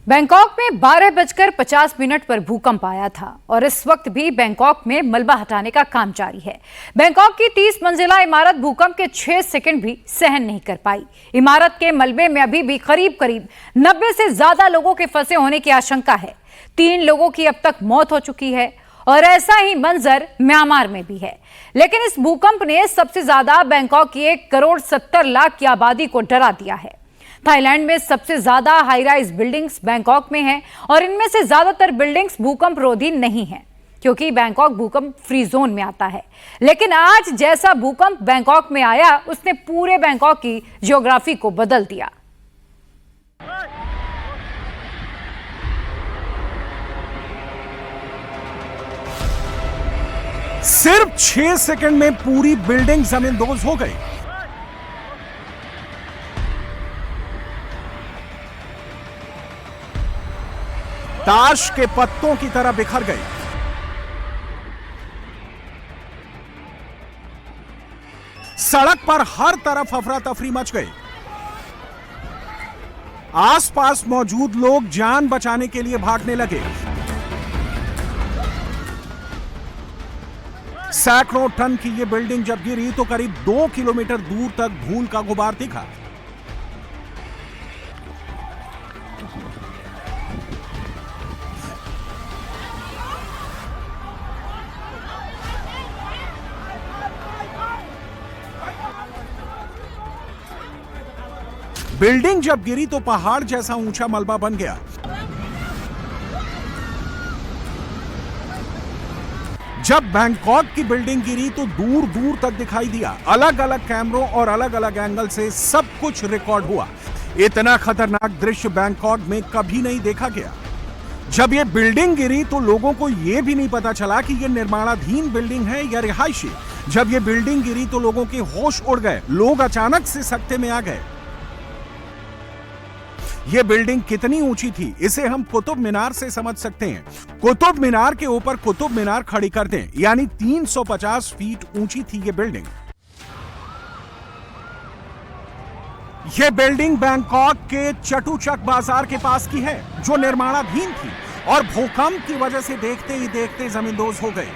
Bangkok में 12:50 पर भूकंप आया था और इस वक्त भी बैंकॉक में मलबा हटाने का काम जारी है। बैंकॉक की 30 मंजिला इमारत भूकंप के 6 सेकंड भी सहन नहीं कर पाई। इमारत के मलबे में अभी भी करीब 90 से ज्यादा लोगों के फंसे होने की आशंका है। 3 लोगों की अब तक मौत हो चुकी है और ऐसा ही मंजर म्यांमार में भी है। लेकिन इस भूकंप ने सबसे ज्यादा बैंकॉक की 1,70,00,000 की आबादी को डरा दिया है। थाईलैंड में सबसे ज्यादा हाई राइज बिल्डिंग्स बैंकॉक में हैं और इनमें से ज्यादातर बिल्डिंग्स भूकंप रोधी नहीं हैं क्योंकि बैंकॉक भूकंप फ्री जोन में आता है। लेकिन आज जैसा भूकंप बैंकॉक में आया उसने पूरे बैंकॉक की ज्योग्राफी को बदल दिया। सिर्फ 6 सेकंड में पूरी बिल्डिंग जमींदोज हो गई। ताश के पत्तों की तरह बिखर गई। सड़क पर हर तरफ अफरा तफरी मच गई। आसपास मौजूद लोग जान बचाने के लिए भागने लगे। सैकड़ों टन की यह बिल्डिंग जब गिरी तो करीब 2 किलोमीटर दूर तक धूल का गुबार दिखा। बिल्डिंग जब गिरी तो पहाड़ जैसा ऊंचा मलबा बन गया। जब बैंकॉक की बिल्डिंग गिरी तो दूर दूर तक दिखाई दिया। अलग अलग कैमरों और अलग अलग एंगल से सब कुछ रिकॉर्ड हुआ। इतना खतरनाक दृश्य बैंकॉक में कभी नहीं देखा गया। जब यह बिल्डिंग गिरी तो लोगों को यह भी नहीं पता चला कि यह निर्माणाधीन बिल्डिंग है या रिहायशी। जब यह बिल्डिंग गिरी तो लोगों के होश उड़ गए। लोग अचानक से सकते में आ गए। यह बिल्डिंग कितनी ऊंची थी इसे हम कुतुब मीनार से समझ सकते हैं। कुतुब मीनार के ऊपर कुतुब मीनार खड़ी कर दें, यानी 350 फीट ऊंची थी यह बिल्डिंग। यह बिल्डिंग बैंकॉक के चटुचक बाजार के पास की है जो निर्माणाधीन थी और भूकंप की वजह से देखते ही देखते जमींदोज हो गई।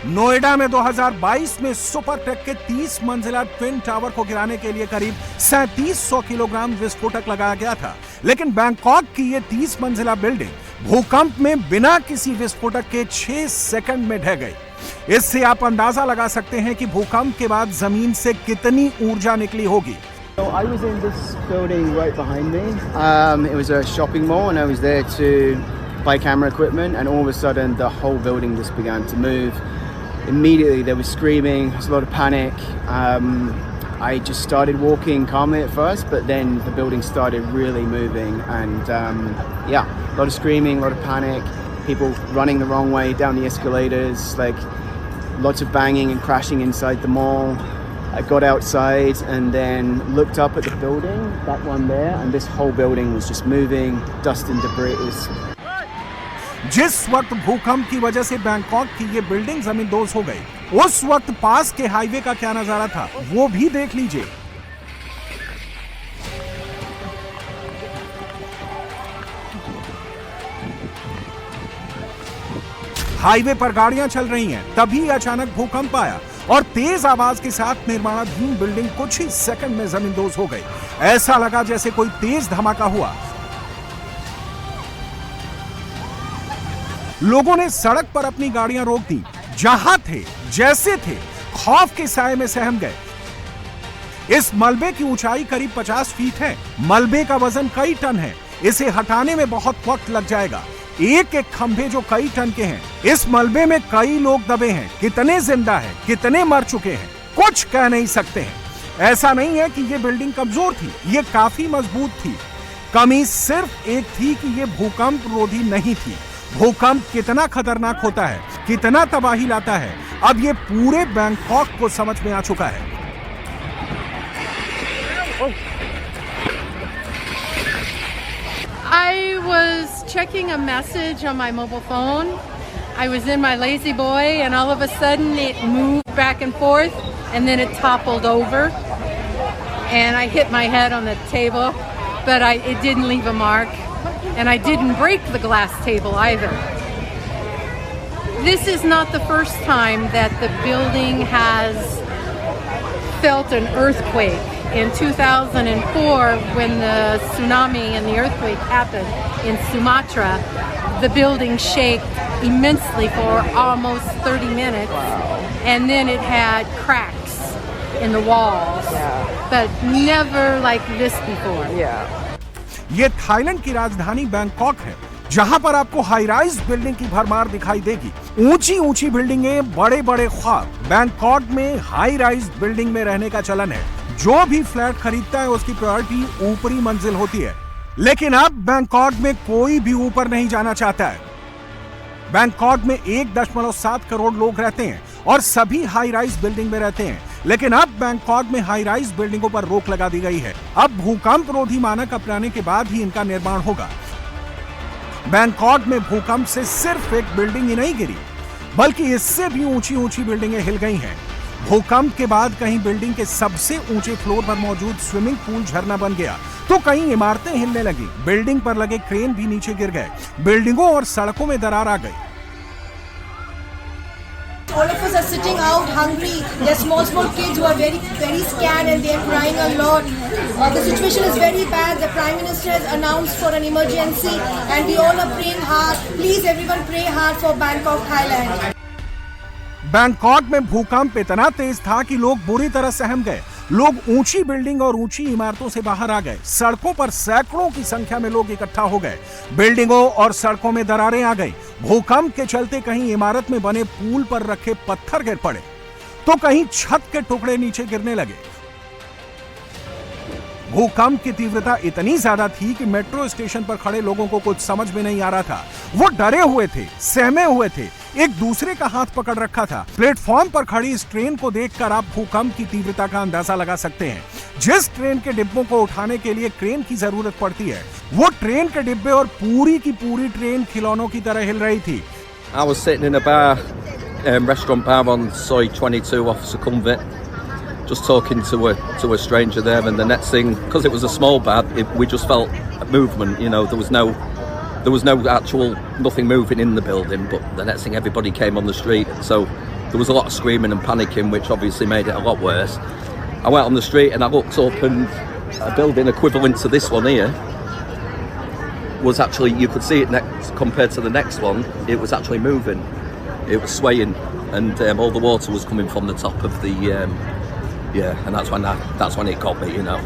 नोएडा में 2022 में सुपरटेक के 30 मंजिला ट्विन टावर को गिराने के लिए करीब 3700 किलोग्राम विस्फोटक लगाया गया था। लेकिन बैंकॉक की यह 30 मंजिला बिल्डिंग भूकंप में बिना किसी विस्फोटक के 6 सेकंड में ढह गई। इससे आप अंदाजा लगा सकते हैं कि भूकंप के बाद जमीन से कितनी ऊर्जा निकली होगी। So I was in this building right behind me. It was a shopping mall and I was there to buy camera equipment and all of a sudden the whole building just began to move. Immediately there was screaming, there was a lot of panic. I just started walking calmly at first, but then the building started really moving and yeah, a lot of screaming, a lot of panic, people running the wrong way down the escalators, like lots of banging and crashing inside the mall. I got outside and then looked up at the building, that one there, and this whole building was just moving, dust and debris. जिस वक्त भूकंप की वजह से Bangkok की ये building जमींदोज हो गई, उस वक्त पास के हाईवे का क्या नजारा था वो भी देख लीजिए। हाईवे पर गाड़ियां चल रही हैं, तभी अचानक भूकंप आया और तेज आवाज के साथ निर्माणाधीन बिल्डिंग कुछ ही सेकंड में जमींदोज हो गई। ऐसा लगा जैसे कोई तेज धमाका हुआ। लोगों ने सड़क पर अपनी गाड़ियां रोक दी। जहां थे जैसे थे खौफ के साए में सहम गए। इस मलबे की ऊंचाई करीब 50 फीट है। मलबे का वजन कई टन है। इसे हटाने में बहुत वक्त लग जाएगा। एक एक खंभे जो कई टन के हैं। इस मलबे में कई लोग दबे हैं। कितने जिंदा हैं, कितने मर चुके हैं, कुछ कह नहीं सकते हैं। ऐसा नहीं है कि यह बिल्डिंग कमजोर थी, यह काफी मजबूत थी। कमी सिर्फ एक थी कि यह भूकंप रोधी नहीं थी। भूकंप कितना खतरनाक होता है, कितना तबाही लाता है, अब ये पूरे बैंकॉक को समझ में आ चुका है। I was checking a message on my mobile phone I was in my lazy boy, and all of a sudden it moved back and forth, and then it toppled over, and I hit my head on the table, but it didn't leave a mark, and I didn't break the glass table either. This is not the first time that the building has felt an earthquake. In 2004, when the tsunami and the earthquake happened in Sumatra, the building shook immensely for almost 30 minutes. Wow. And then it had cracks in the walls. Yeah. But never like this before. Yeah. ये Thailand की राजधानी Bangkok है, जहां पर आपको high rise building की भरमार दिखाई देगी। ऊंची ऊंची बिल्डिंगें, बड़े बड़े ख्वाब। बैंकॉक में हाई राइज बिल्डिंग में रहने का चलन है। जो भी फ्लैट खरीदता है उसकी प्रायोरिटी ऊपरी मंजिल होती है, लेकिन अब बैंकॉक में कोई भी ऊपर नहीं जाना चाहता है। बैंकॉक में 1.7 करोड़ लोग रहते हैं और सभी हाई राइज बिल्डिंग में रहते हैं, लेकिन अब बैंकॉक में हाई राइज बिल्डिंगों पर रोक लगा दी गई है। अब भूकंप रोधी मानक अपनाने के बाद ही इनका निर्माण होगा। बैंकॉक में भूकंप से सिर्फ एक बिल्डिंग ही नहीं गिरी, बल्कि इससे भी ऊंची ऊंची बिल्डिंगें हिल गई हैं। भूकंप के बाद कहीं बिल्डिंग के सबसे ऊंचे फ्लोर पर मौजूद स्विमिंग पूल झरना बन गया, तो कहीं इमारतें हिलने लगी। बिल्डिंग पर लगे क्रेन भी नीचे गिर गए। बिल्डिंगों और सड़कों में दरार आ गई। All of us are sitting out hungry. There are small kids who are very scared and they are crying a lot. The situation is very bad. The Prime Minister has announced for an emergency and we all are praying hard. Please everyone pray hard for Bangkok, Thailand. Bangkok में भूकंप इतना तेज था कि लोग बुरी तरह सहम गए। लोग ऊंची बिल्डिंग और ऊंची इमारतों से बाहर आ गए। सड़कों पर सैकड़ों की संख्या में लोग इकट्ठा हो गए। बिल्डिंगों और सड़कों में दरारें आ गई। भूकंप के चलते कहीं इमारत में बने पुल पर रखे पत्थर गिर पड़े, तो कहीं छत के टुकड़े नीचे गिरने लगे। भूकंप की तीव्रता इतनी ज्यादा थी कि मेट्रो स्टेशन पर खड़े लोगों को कुछ समझ में नहीं आ रहा था। वो डरे हुए थे, सहमे हुए थे, एक दूसरे का हाथ पकड़ रखा था। प्लेटफॉर्म पर खड़ी इस ट्रेन को देखकर आप भूकंप की तीव्रता का अंदाजा लगा सकते हैं। जिस ट्रेन के डिब्बों को उठाने के लिए क्रेन की जरूरत पड़ती है, वो ट्रेन के डिब्बे और पूरी की पूरी ट्रेन खिलौनों की तरह हिल रही थी। I was sitting in a bar, restaurant bar on Soi 22 off Sukhumvit, just talking to a stranger there, and the next thing, because it was a small bar, we just felt a movement. You know, there was no actual nothing moving in the building, but the next thing everybody came on the street, so there was a lot of screaming and panicking, which obviously made it a lot worse. I went on the street and I looked up, and a building equivalent to this one here was actually, you could see it compared to the next one, it was actually moving. It was swaying, and all the water was coming from the top of the and that's when it got me, you know.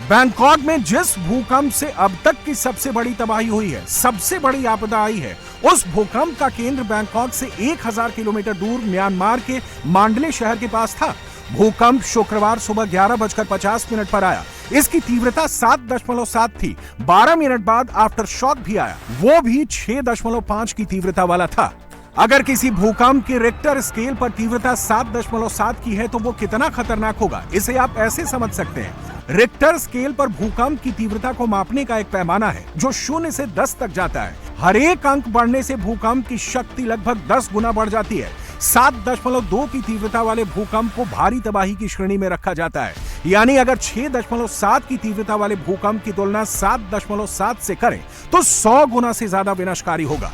Bangkok में जिस भूकंप से अब तक की सबसे बड़ी तबाही हुई है, सबसे बड़ी आपदा आई है, उस भूकंप का केंद्र बैंकॉक से 1000 किलोमीटर दूर म्यांमार के मांडले शहर के पास था। भूकंप शुक्रवार सुबह 11:50 पर आया। इसकी तीव्रता 7.7 थी। 12 मिनट बाद आफ्टर शॉक भी आया, वो भी 6.5 की तीव्रता वाला था। अगर किसी भूकंप की रिक्टर स्केल पर तीव्रता 7.7 की है तो वो कितना खतरनाक होगा, इसे आप ऐसे समझ सकते हैं। रिक्टर स्केल पर भूकंप की तीव्रता को मापने का एक पैमाना है जो 0 से 10 तक जाता है। हर एक अंक बढ़ने से भूकंप की शक्ति लगभग 10 गुना बढ़ जाती है। 7.2 की तीव्रता वाले भूकंप को भारी तबाही की श्रेणी में रखा जाता है। यानी अगर 6.7 की तीव्रता वाले भूकंप की तुलना 7.7 से करें तो 100 गुना से ज्यादा विनाशकारी होगा।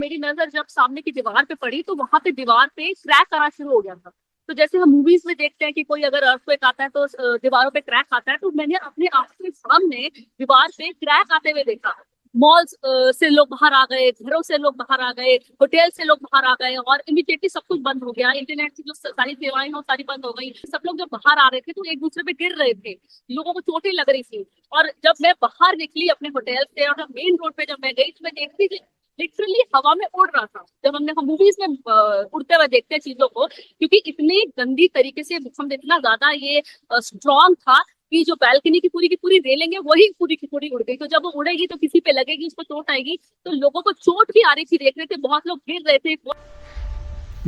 मेरी नजर जब सामने की दीवार पे पड़ी तो वहां पे दीवार पे क्रैक आना शुरू हो गया था। तो जैसे हम मूवीज में देखते हैं कि कोई अगर अर्थक्वेक आता है तो दीवारों पे क्रैक आता है, तो मैंने अपने आंखों के सामने दीवार पे क्रैक आते हुए देखा। मॉल्स से लोग बाहर आ गए, घरों से लोग बाहर आ गए, होटल से लोग बाहर आ गए और इमीडिएटली सब कुछ बंद हो गया। इंटरनेट की जो सारी सेवाएं हैं सारी बंद हो गई। सब लोग जब बाहर आ रहे थे तो एक दूसरे पे गिर रहे थे, लोगों को चोटें लग रही थी। और जब मैं बाहर निकली अपने होटल से और मेन रोड पे जब मैं गई तो मैं देखती थी लिटरली हवा में उड़ रहा था। जब हम मूवीज में उड़ते हुए देखते हैं चीजों को, क्योंकि इतनी गंदी तरीके से भूकंप इतना ज्यादा ये स्ट्रॉन्ग था कि जो बालकनी की पूरी रेलिंग है वही पूरी की पूरी उड़ गई। तो जब वो उड़ेगी तो किसी पे लगेगी, उसको चोट आएगी। तो लोगों को चोट भी आ रही थी, देख रहे थे बहुत लोग गिर रहे थे।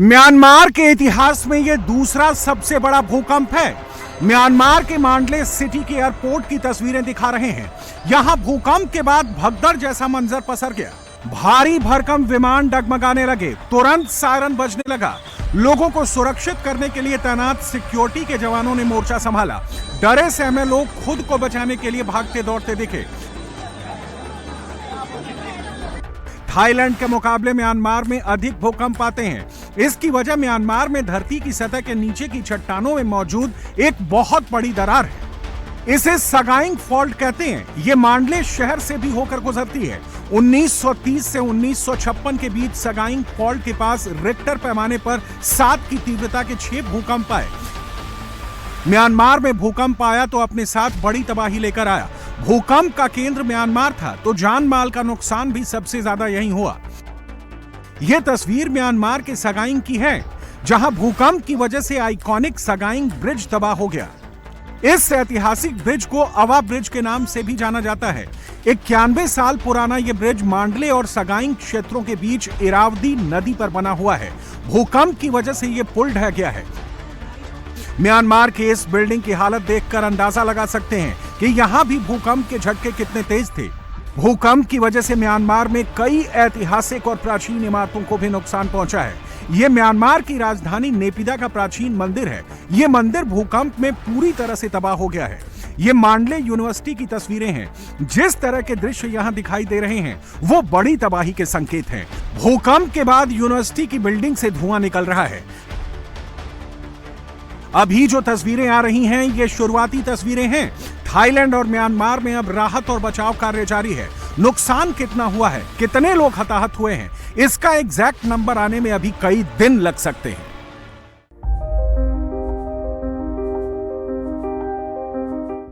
म्यांमार के इतिहास में यह दूसरा सबसे बड़ा भूकंप है। म्यांमार के मांडले सिटी के एयरपोर्ट की तस्वीरें दिखा रहे हैं। यहां भूकंप के बाद भगदड़ जैसा मंजर पसर गया। भारी भरकम विमान डगमगाने लगे, तुरंत सायरन बजने लगा। लोगों को सुरक्षित करने के लिए तैनात सिक्योरिटी के जवानों ने मोर्चा संभाला। डरे सहमे लोग खुद को बचाने के लिए भागते दौड़ते दिखे। थाईलैंड के मुकाबले म्यांमार में अधिक भूकंप आते हैं। इसकी वजह म्यांमार में धरती की सतह के नीचे की चट्टानों में मौजूद एक बहुत बड़ी दरार है। इसे सगाइंग फॉल्ट कहते हैं। ये मांडले शहर से भी होकर गुजरती है। 1930 से 1956 के बीच सगाइंग फॉल्ट के पास रिक्टर पैमाने पर 7 की तीव्रता के 6 भूकंप आए। म्यांमार में भूकंप आया तो अपने साथ बड़ी तबाही लेकर आया। भूकंप का केंद्र म्यांमार था तो जान माल का नुकसान भी सबसे ज्यादा यहीं हुआ। यह तस्वीर म्यांमार के सगाइंग की है, जहां भूकंप की वजह से आइकॉनिक सगाइंग ब्रिज तबाह हो गया। इस ऐतिहासिक ब्रिज को अवा ब्रिज के नाम से भी जाना जाता है। 91 साल पुराना यह ब्रिज मांडले और सगाइंग क्षेत्रों के बीच इरावदी नदी पर बना हुआ है। भूकंप की वजह से यह पुल ढह गया है। म्यांमार की इस बिल्डिंग की हालत देखकर अंदाजा लगा सकते हैं कि यहां भी भूकंप के झटके कितने तेज थे। भूकंप की वजह से म्यांमार में कई ऐतिहासिक और प्राचीन इमारतों को भी नुकसान पहुंचा है। यह म्यांमार की राजधानी नेपिदा का प्राचीन मंदिर है। यह मंदिर भूकंप में पूरी तरह से तबाह हो गया है। ये मांडले यूनिवर्सिटी की तस्वीरें हैं। जिस तरह के दृश्य यहां दिखाई दे रहे हैं वो बड़ी तबाही के संकेत हैं। भूकंप के बाद यूनिवर्सिटी की बिल्डिंग से धुआं निकल रहा है। अभी जो तस्वीरें आ रही हैं ये शुरुआती तस्वीरें हैं। थाईलैंड और म्यांमार में अब राहत और बचाव कार्य जारी है। नुकसान कितना हुआ है, कितने लोग हताहत हुए हैं, इसका एग्जैक्ट नंबर आने में अभी कई दिन लग सकते हैं।